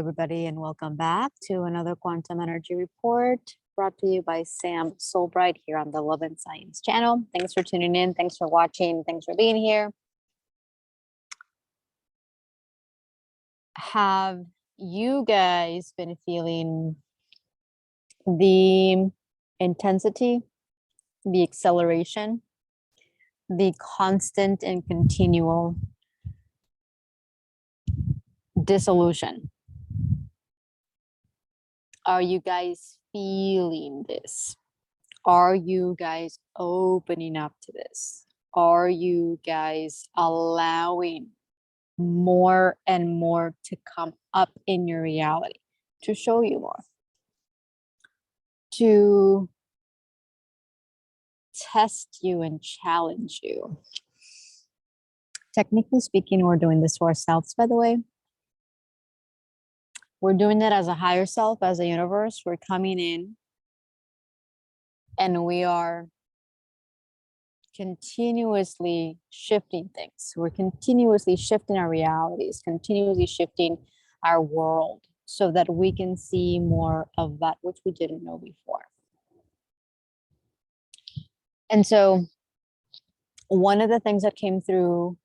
everybody, and welcome back to another Quantum Energy Report brought to you by Sam SOLBRIGHT here on the Love and Science channel. Thanks for tuning in. Thanks for watching. Thanks for being here. Have you guys been feeling the intensity, the acceleration, the constant and continual dissolution? Are you guys feeling this? Are you guys opening up to this? Are you guys allowing more and more to come up in your reality, to show you more, to test you and challenge you? Technically speaking, we're doing this for ourselves, by the way. We're doing it as a higher self, as a universe. We're coming in and we are continuously shifting things. We're continuously shifting our realities, continuously shifting our world so that we can see more of that which we didn't know before. And so one of the things that came through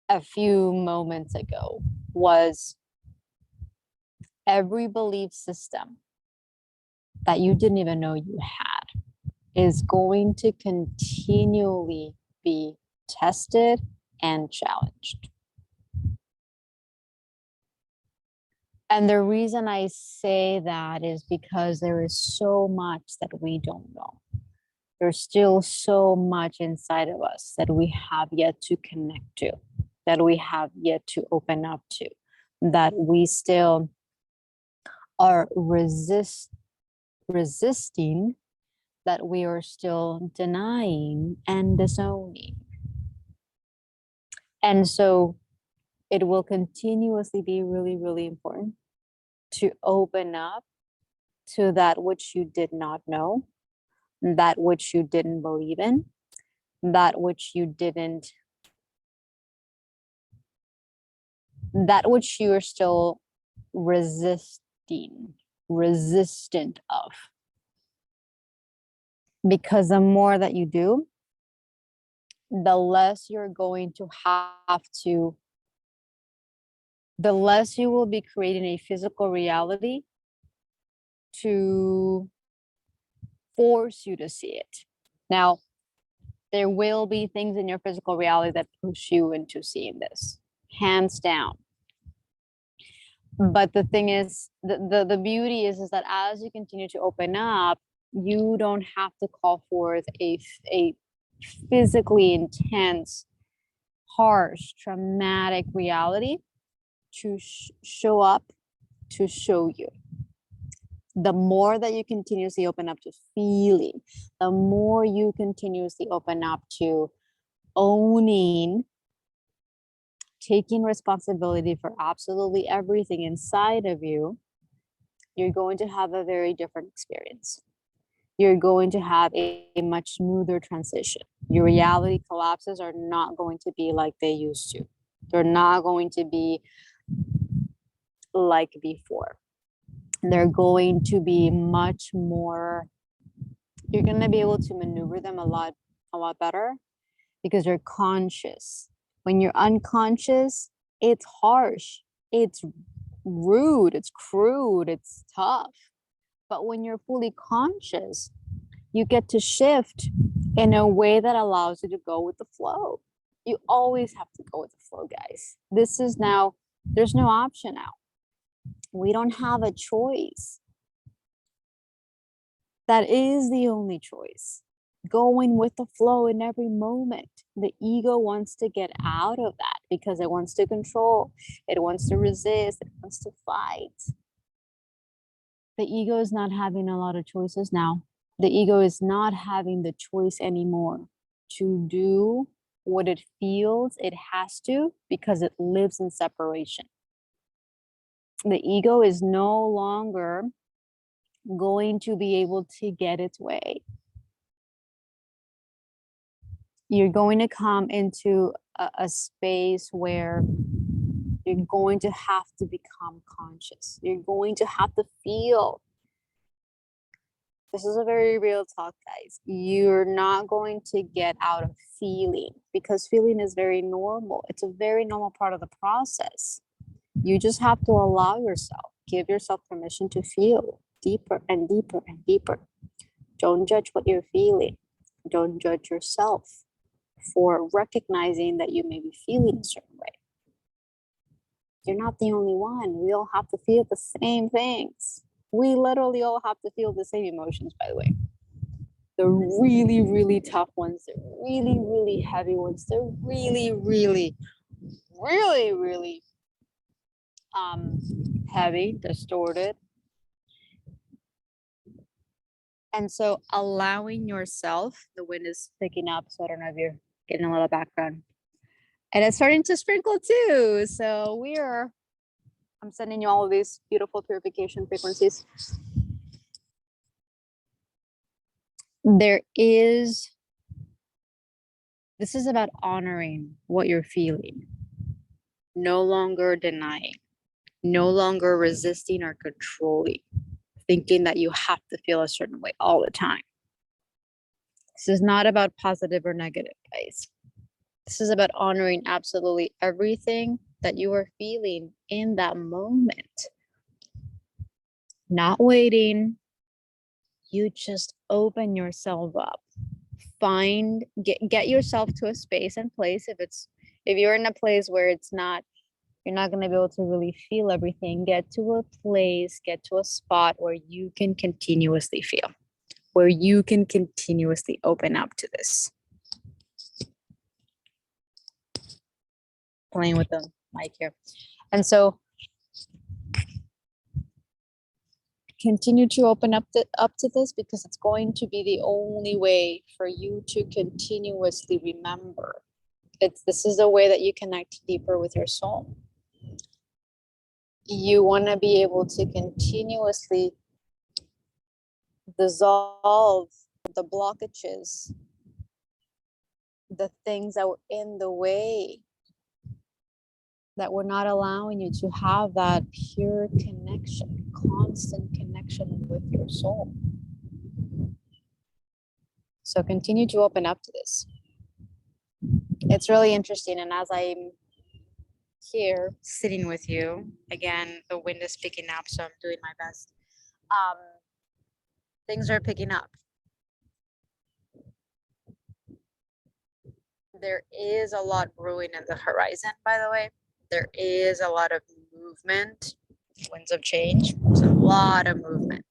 a few moments ago was every belief system that you didn't even know you had is going to continually be tested and challenged. And the reason I say that is because there is so much that we don't know. There's still so much inside of us that we have yet to connect to, that we have yet to open up to, that we still are resisting, that we are still denying and disowning. And so it will continuously be really, really important to open up to that which you did not know, that which you didn't believe in, that which you didn't, that which you are still resistant of. Because the more that you do, the less you're going to have to, the less you will be creating a physical reality to force you to see it. Now, there will be things in your physical reality that push you into seeing this, hands down. But the thing is, the beauty is that as you continue to open up, you don't have to call forth a physically intense, harsh, traumatic reality to show up, to show you. The more that you continuously open up to feeling, the more you continuously open up to owning, taking responsibility for absolutely everything inside of you, you're going to have a very different experience. You're going to have a much smoother transition. Your reality collapses are not going to be like they used to. They're not going to be like before. They're going to be much more, you're going to be able to maneuver them a lot better because you're conscious. When you're unconscious, it's harsh, it's rude, it's crude, it's tough. But when you're fully conscious, you get to shift in a way that allows you to go with the flow. You always have to go with the flow, guys. This is now, there's no option now. We don't have a choice. That is the only choice. Going with the flow in every moment. The ego wants to get out of that because it wants to control, it wants to resist, it wants to fight. The ego is not having a lot of choices now. The ego is not having the choice anymore to do what it feels it has to because it lives in separation. The ego is no longer going to be able to get its way. You're going to come into a space where you're going to have to become conscious. You're going to have to feel. This is a very real talk, guys. You're not going to get out of feeling, because feeling is very normal. It's a very normal part of the process. You just have to allow yourself, give yourself permission to feel deeper and deeper and deeper. Don't judge what you're feeling. Don't judge yourself for recognizing that you may be feeling a certain way. You're not the only one. We all have to feel the same things. We literally all have to feel the same emotions, by the way. The really, really tough ones, the really, really heavy ones, the really, really, really, really heavy, distorted. And so allowing yourself, the wind is picking up, so I don't know if you're getting a little background. And it's starting to sprinkle too. So I'm sending you all of these beautiful purification frequencies. This is about honoring what you're feeling, no longer denying, no longer resisting or controlling, thinking that you have to feel a certain way all the time. This is not about positive or negative, guys. This is about honoring absolutely everything that you are feeling in that moment. Not waiting. You just open yourself up. Get yourself to a space and place. If you're in a place where you're not going to be able to really feel everything, get to a place, get to a spot where you can continuously feel, where you can continuously open up to this. Playing with the mic here. And so continue to open up to this, because it's going to be the only way for you to continuously remember. This is a way that you connect deeper with your soul. You want to be able to continuously dissolve the blockages, the things that were in the way, that were not allowing you to have that pure connection, constant connection with your soul. So continue to open up to this. It's really interesting. And as I'm here sitting with you, again, the wind is picking up, so I'm doing my best. Things are picking up. There is a lot brewing in the horizon, by the way. There is a lot of movement, winds of change. There's a lot of movement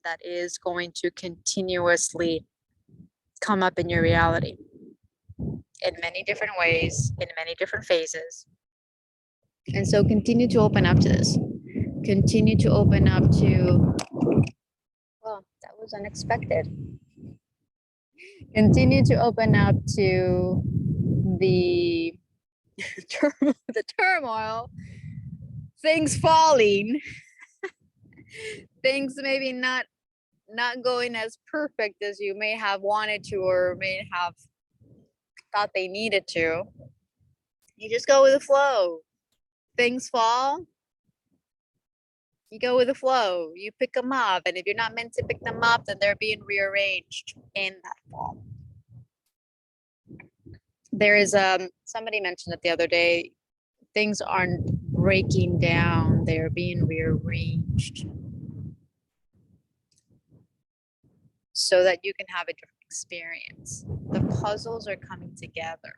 that is going to continuously come up in your reality in many different ways, in many different phases. And so continue to open up to this. Continue to open up to, well, that was unexpected. Continue to open up to the turmoil, things falling, things maybe not going as perfect as you may have wanted to, or may have thought they needed to. You just go with the flow. Things fall, you go with the flow. You pick them up, and if you're not meant to pick them up, then they're being rearranged in that fall. There is somebody mentioned it the other day, things aren't breaking down, they're being rearranged so that you can have a different experience. The puzzles are coming together.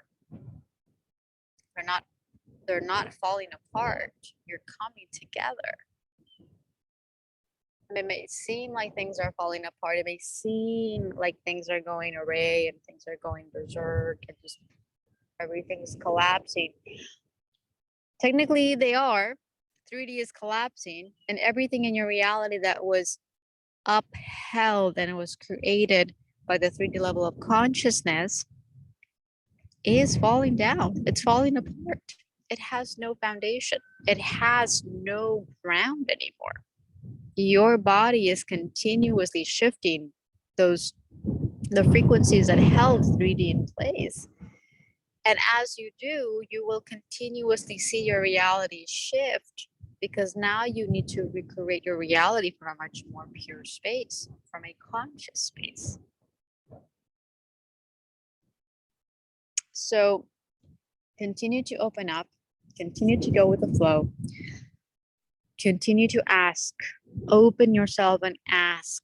They're not falling apart. You're coming together. It may seem like things are falling apart. It may seem like things are going array and things are going berserk and just everything's collapsing. Technically, they are. 3D is collapsing, and everything in your reality that was upheld and it was created by the 3D level of consciousness is falling down. It's falling apart. It has no foundation. It has no ground anymore. Your body is continuously shifting the frequencies that held 3D in place. And as you do, you will continuously see your reality shift, because now you need to recreate your reality from a much more pure space, from a conscious space. So continue to open up, continue to go with the flow, continue to ask, open yourself and ask.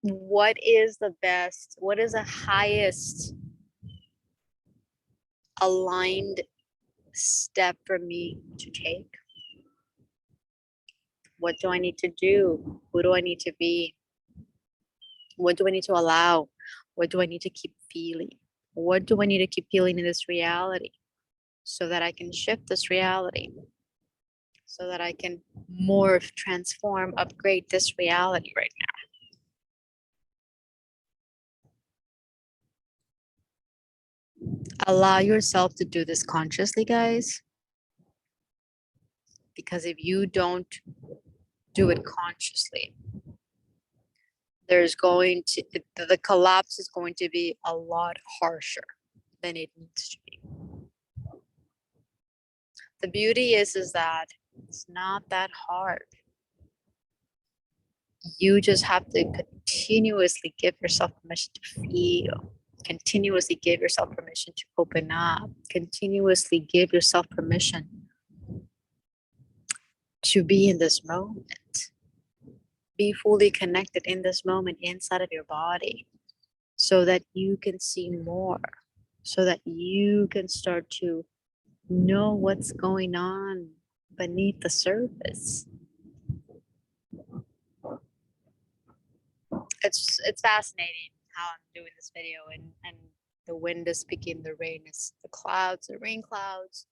What is the best, what is the highest aligned step for me to take? What do I need to do? Who do I need to be? What do I need to allow? What do I need to keep feeling? What do I need to keep feeling in this reality so that I can shift this reality? So that I can morph, transform, upgrade this reality right now. Allow yourself to do this consciously, guys. Because if you don't do it consciously, there's going to, the collapse is going to be a lot harsher than it needs to be. The beauty is that it's not that hard. You just have to continuously give yourself permission to feel, continuously give yourself permission to open up, continuously give yourself permission to be in this moment, be fully connected in this moment inside of your body, so that you can see more, so that you can start to know what's going on beneath the surface. It's fascinating how I'm doing this video, and the wind is speaking, the rain is the clouds, the rain clouds,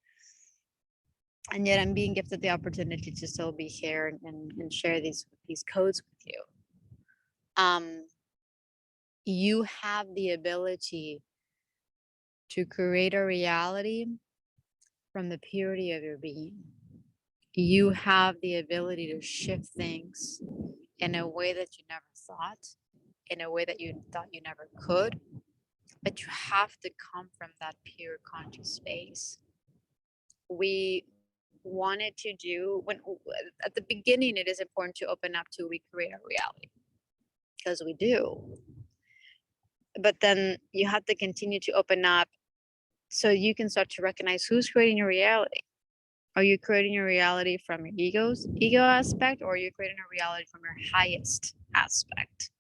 and yet I'm being gifted the opportunity to still be here and share these codes with you. You have the ability to create a reality from the purity of your being. You have the ability to shift things in a way that you never thought, in a way that you thought you never could, but you have to come from that pure conscious space. We wanted to do, when at the beginning, it is important to open up to recreate our reality, because we do. But then you have to continue to open up so you can start to recognize who's creating your reality. Are you creating your reality from your ego aspect, or are you creating a reality from your highest aspect?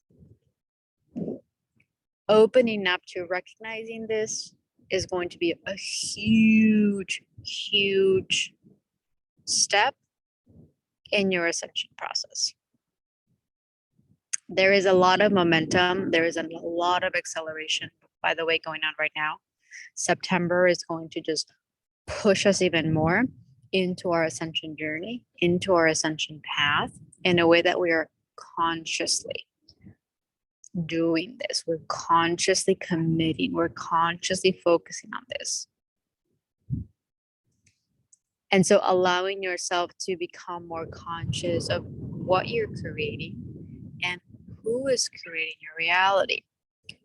Opening up to recognizing this is going to be a huge, huge step in your ascension process. There is a lot of momentum. There is a lot of acceleration, by the way, going on right now. September is going to just push us even more into our ascension journey, into our ascension path, in a way that we are consciously doing this. We're consciously committing. We're consciously focusing on this. And so allowing yourself to become more conscious of what you're creating and who is creating your reality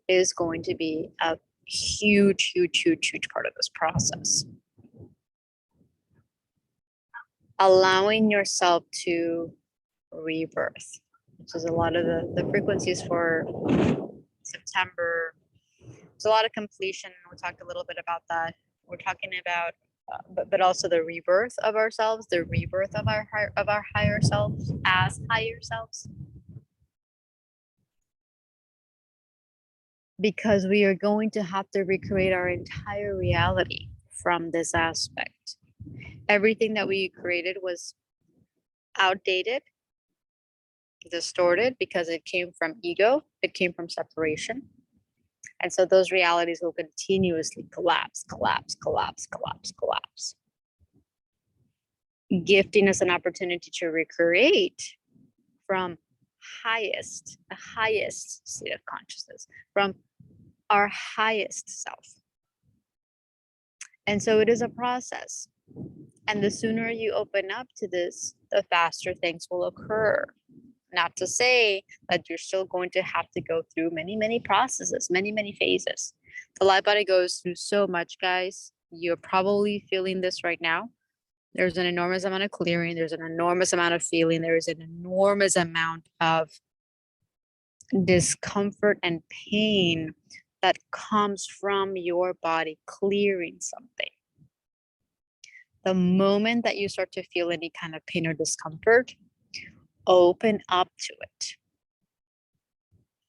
is going to be a huge, huge, huge, huge part of this process. Allowing yourself to rebirth, which is a lot of the frequencies for September. There's a lot of completion. We'll talk a little bit about that. We're talking about, but also the rebirth of ourselves, the rebirth of our higher selves as higher selves. Because we are going to have to recreate our entire reality from this aspect. Everything that we created was outdated, distorted, because it came from ego, it came from separation. And so those realities will continuously collapse, collapse, collapse, collapse, collapse. Gifting us an opportunity to recreate from the highest state of consciousness, from our highest self. And so it is a process. And the sooner you open up to this, the faster things will occur. Not to say that you're still going to have to go through many, many processes, many, many phases. The light body goes through so much, guys. You're probably feeling this right now. There's an enormous amount of clearing. There's an enormous amount of feeling. There's an enormous amount of discomfort and pain that comes from your body clearing something. The moment that you start to feel any kind of pain or discomfort, open up to it.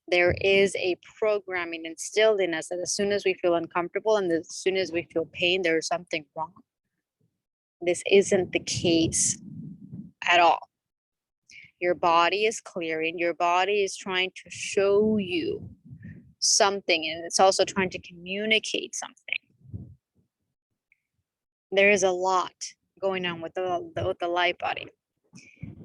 There is a programming instilled in us that as soon as we feel uncomfortable and as soon as we feel pain, there's something wrong. This isn't the case at all. Your body is clearing. Your body is trying to show you something, and it's also trying to communicate something. There is a lot going on with the light body.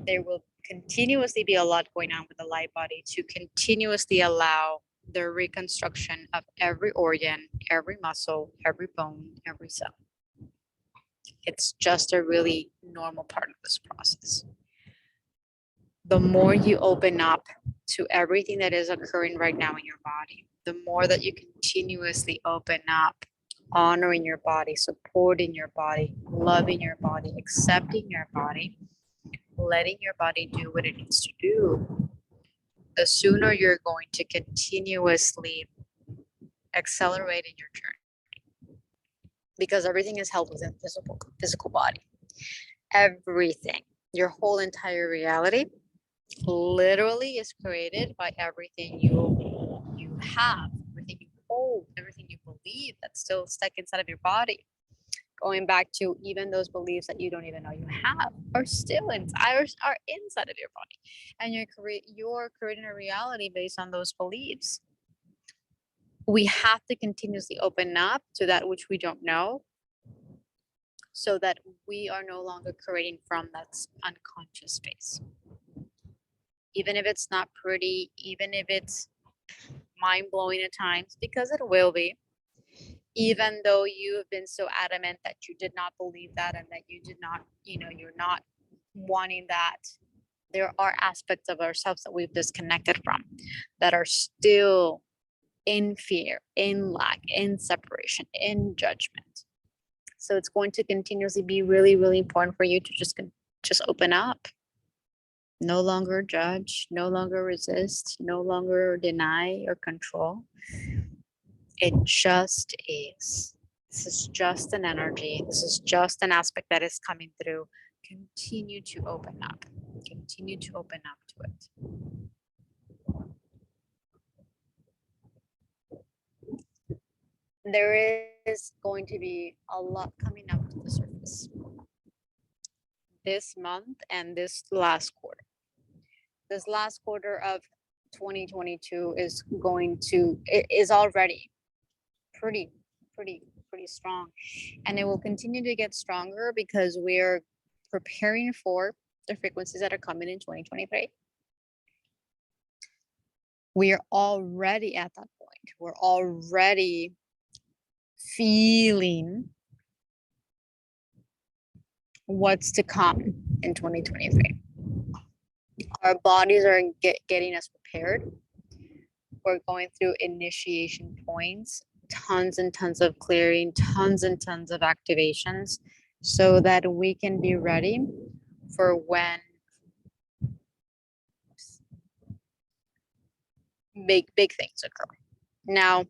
There will continuously be a lot going on with the light body to continuously allow the reconstruction of every organ, every muscle, every bone, every cell. It's just a really normal part of this process. The more you open up to everything that is occurring right now in your body, the more that you continuously open up, honoring your body, supporting your body, loving your body, accepting your body, letting your body do what it needs to do, the sooner you're going to continuously accelerate in your journey. Because everything is held within physical body. Everything, your whole entire reality, literally is created by everything you have, everything you hold, everything you believe that's still stuck inside of your body. Going back to even those beliefs that you don't even know you have are still inside of your body, and you're creating a reality based on those beliefs. We have to continuously open up to that which we don't know, so that we are no longer creating from that unconscious space. Even if it's not pretty, even if it's mind-blowing at times, because it will be, even though you have been so adamant that you did not believe that and that you did not, you're not wanting that, there are aspects of ourselves that we've disconnected from that are still in fear, in lack, in separation, in judgment. So it's going to continuously be really, really important for you to just open up. No longer judge, no longer resist, no longer deny or control. It just is. This is just an energy. This is just an aspect that is coming through. Continue to open up. Continue to open up to it. There is going to be a lot coming up to the surface this month and this last quarter. This last quarter of 2022 is already pretty strong, and it will continue to get stronger because we're preparing for the frequencies that are coming in 2023. We are already at that point. We're already feeling what's to come in 2023. Our bodies are getting us prepared. We're going through initiation points, tons and tons of clearing, tons and tons of activations, so that we can be ready for when big things occur. Now,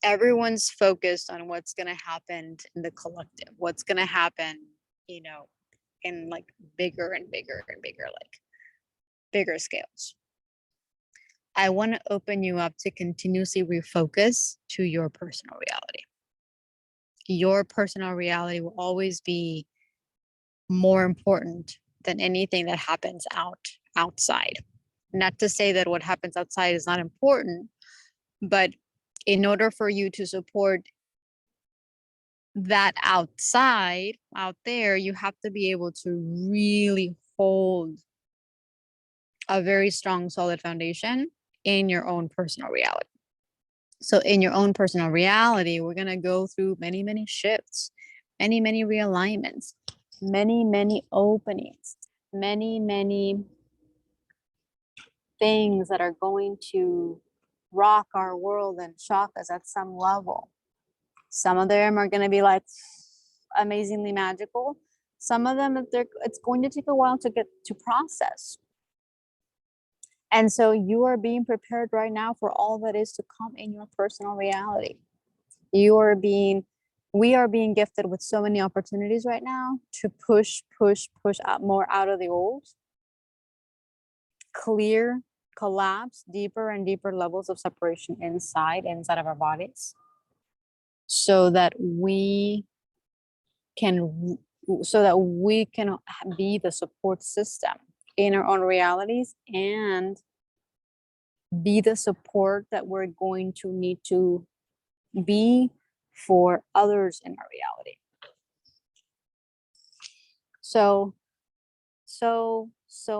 everyone's focused on what's going to happen in the collective, what's going to happen, in like bigger and bigger and bigger, like bigger scales. I want to open you up to continuously refocus to your personal reality. Your personal reality will always be more important than anything that happens outside. Not to say that what happens outside is not important, but in order for you to support that out there, you have to be able to really hold a very strong, solid foundation in your own personal reality. So in your own personal reality, we're going to go through many, many shifts. many, many realignments, many, many openings, many, many things that are going to rock our world and shock us at some level. Some of them are going to be like amazingly magical. Some of them, it's going to take a while to get to process. And so you are being prepared right now for all that is to come in your personal reality. We are being gifted with so many opportunities right now to push out more out of the old, clear, collapse deeper and deeper levels of separation inside of our bodies, so that we can be the support system in our own realities, and be the support that we're going to need to be for others in our reality. So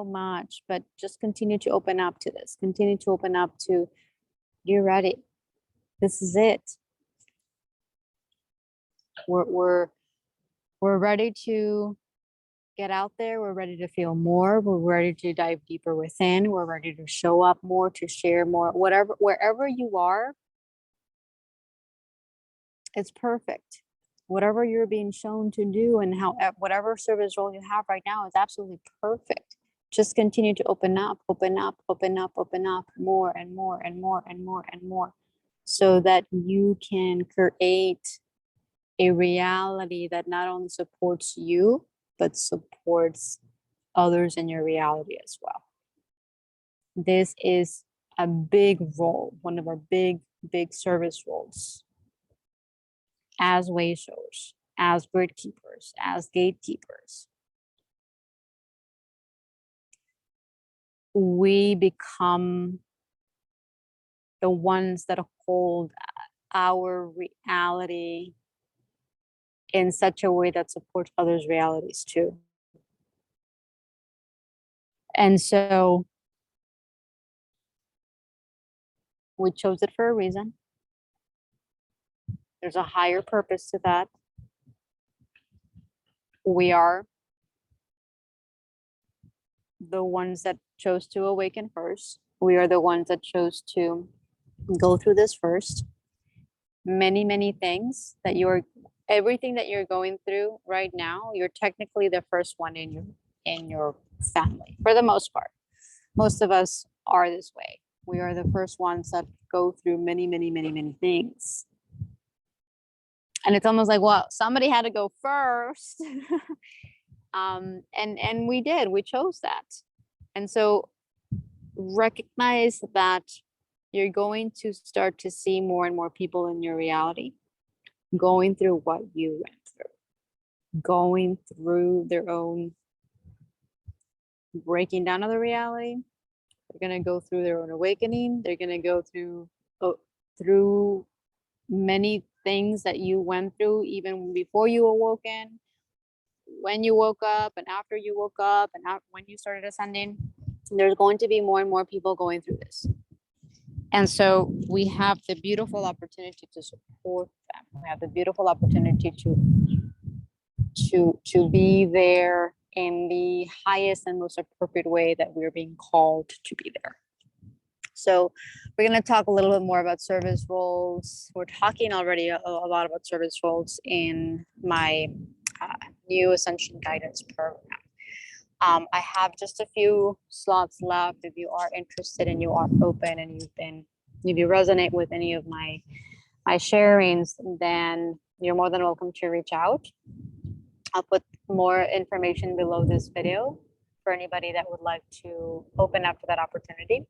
much, but just continue to open up to this. Continue to open up to, you're ready. This is it. We're ready to get out there. We're ready to feel more. We're ready to dive deeper within. We're ready to show up more, to share more, wherever you are. It's perfect. Whatever you're being shown to do, and whatever service role you have right now is absolutely perfect. Just continue to open up more and more and more and more and more, so that you can create a reality that not only supports you, but supports others in your reality as well. This is a big role, one of our big service roles as way showers, as grid keepers, as gatekeepers. We become the ones that hold our reality in such a way that supports others' realities too. And so we chose it for a reason. There's a higher purpose to that. We are the ones that chose to awaken first. We are the ones that chose to go through this first. Many things that everything that you're going through right now, you're technically the first one in your family, for the most part. Most of us are this way. We are the first ones that go through many things. And it's almost like, well, somebody had to go first. And we did, we chose that. And so recognize that you're going to start to see more and more people in your reality going through what you went through, going through their own breaking down of the reality. They're going to go through their own awakening. They're going to go through many things that you went through even before you awoken, when you woke up, and after you woke up, and when you started ascending. There's going to be more and more people going through this. And so we have the beautiful opportunity to support them. We have the beautiful opportunity to be there in the highest and most appropriate way that we're being called to be there. So we're going to talk a little bit more about service roles. We're talking already a lot about service roles in my new Ascension guidance program. I have just a few slots left. If you are interested and you are open and if you resonate with any of my sharings, then you're more than welcome to reach out. I'll put more information below this video for anybody that would like to open up to that opportunity.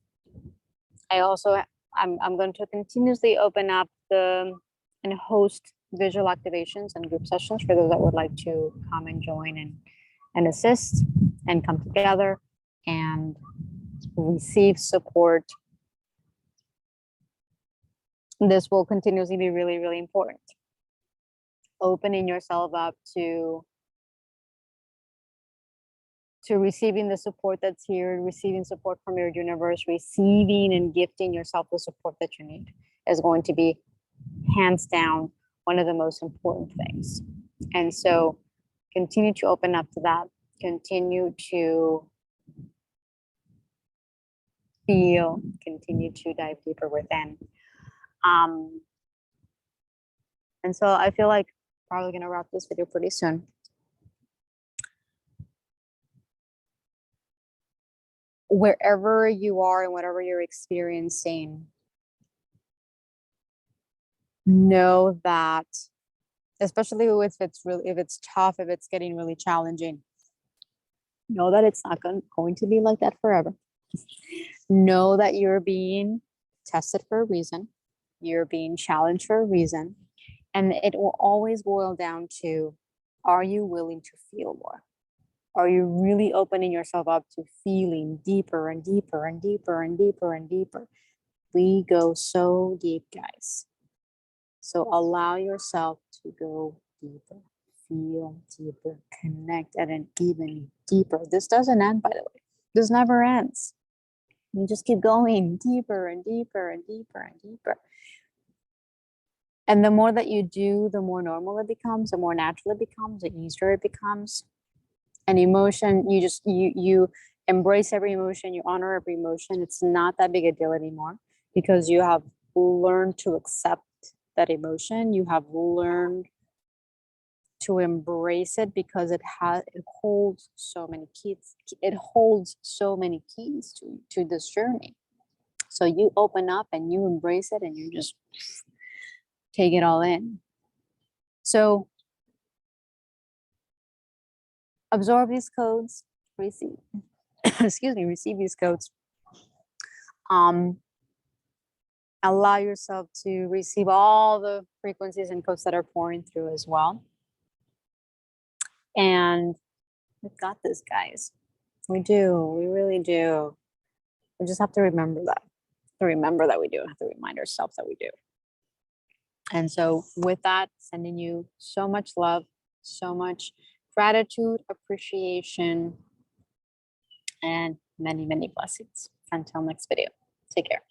I'm going to continuously open up and host visual activations and group sessions for those that would like to come and join and assist and come together and receive support. This will continuously be really important. Opening yourself up to receiving the support that's here, receiving support from your universe, receiving and gifting yourself the support that you need is going to be hands down one of the most important things. And so continue to open up to that. Continue to feel, continue to dive deeper within. And so I feel like probably gonna wrap this video pretty soon. Wherever you are and whatever you're experiencing, know that, especially if it's tough, if it's getting really challenging, know that it's not going to be like that forever. Know that you're being tested for a reason. You're being challenged for a reason. And it will always boil down to, are you willing to feel more? Are you really opening yourself up to feeling deeper and deeper and deeper and deeper and deeper? We go so deep, guys. So allow yourself to go deeper, feel deeper, connect at an even deeper. This doesn't end, by the way. This never ends. You just keep going deeper and deeper and deeper and deeper. And the more that you do, the more normal it becomes, the more natural it becomes, the easier it becomes. An emotion, you embrace every emotion, you honor every emotion. It's not that big a deal anymore because you have learned to accept that emotion. You have learned to embrace it because it holds so many keys. It holds so many keys to this journey. So you open up and you embrace it and you just take it all in. So absorb these codes, receive, receive these codes. Allow yourself to receive all the frequencies and codes that are pouring through as well. And we've got this, guys. We do, we really do. We just have to remember that. We do. Have to remind ourselves that we do. And so with that, sending you so much love, so much gratitude, appreciation, and many, many blessings. Until next video, take care.